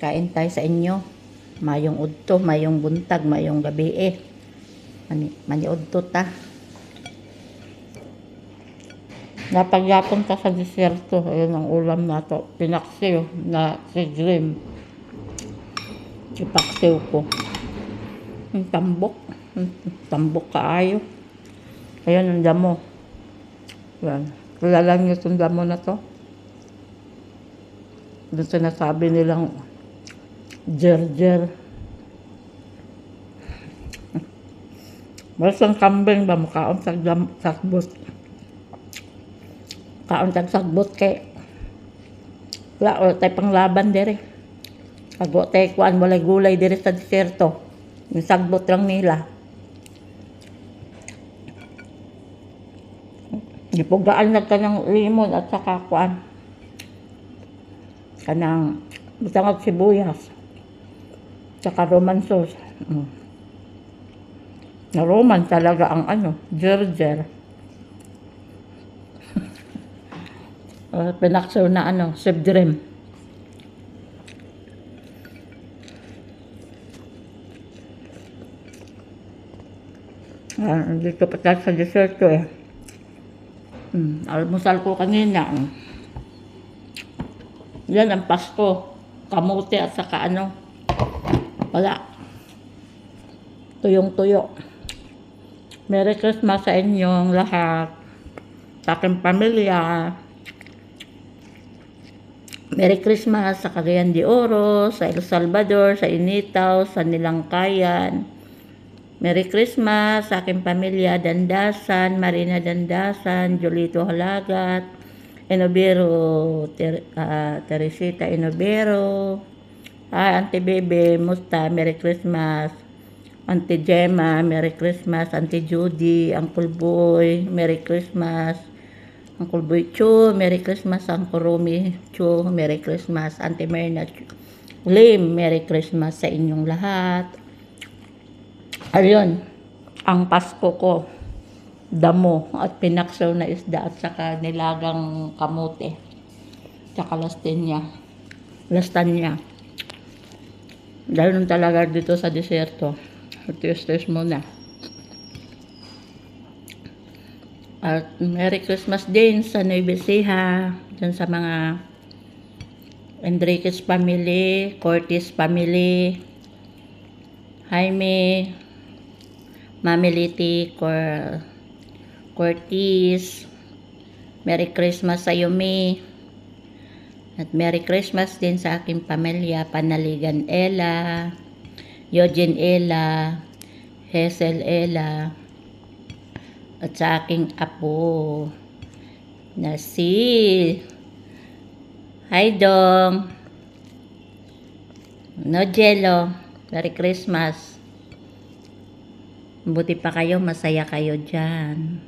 Kain tayo sa inyo. Mayong udto, mayong buntag, mayong gabi Mani udto ta. Napagyapon ta sa disyerto. Ayun ang ulam nato. Pinaksiw na si Grim. Ipaksiw ko. Yung tambok. Tambok kaayo. Ayan ang damo. Yan. Kilala niyo itong damo na to? Doon sinasabi nilang jer-jer. Masang kambing ba makaon sagbot. Kaon sagbot kay wala o tayo panglaban dire. Kago tayo kuan walay gulay dire sa disyerto. Yung sagbot lang nila. Gipugaan na kanang limon at saka kuan. Kanang butang sibuyas. Saka roman sauce. Na roman talaga ang jer-jer. Pinaksaw na sebdrem. Dito pa tayo sa dessert ko almusal ko kanina. Yan ang Pasko. Kamote at saka wala. Tuyong-tuyo. Merry Christmas sa inyong lahat. Sa aking pamilya. Merry Christmas sa Cagayan de Oro, sa El Salvador, sa Initaw, sa Nilangkayan. Merry Christmas sa aking pamilya, Dandasan, Marina Dandasan, Jolito Halagat, Enobero, Teresita Enobero, Auntie Bebe, musta, Merry Christmas. Auntie Gemma, Merry Christmas. Auntie Judy, Uncle Boy, Merry Christmas. Uncle Boy Cho, Merry Christmas. Uncle Romy Cho, Merry Christmas. Auntie Merna Lim, Merry Christmas sa inyong lahat. Ayun, ang Pasko ko, damo at pinaksaw na isda at saka nilagang kamote. Saka lastanya. Dahil nun talaga dito sa disyerto. Tiis-tiis muna. At Merry Christmas din sa Nueva Ecija, dyan sa mga Enriquez family, Cortez family, Jaime, Mami Liti, Cortez. Merry Christmas sa Yumi. At Merry Christmas din sa aking pamilya, Panaligan Ella, Eugene Ella, Hazel Ella, at sa aking apo na si Haidong Nojelo. Merry Christmas. Buti pa kayo, masaya kayo dyan.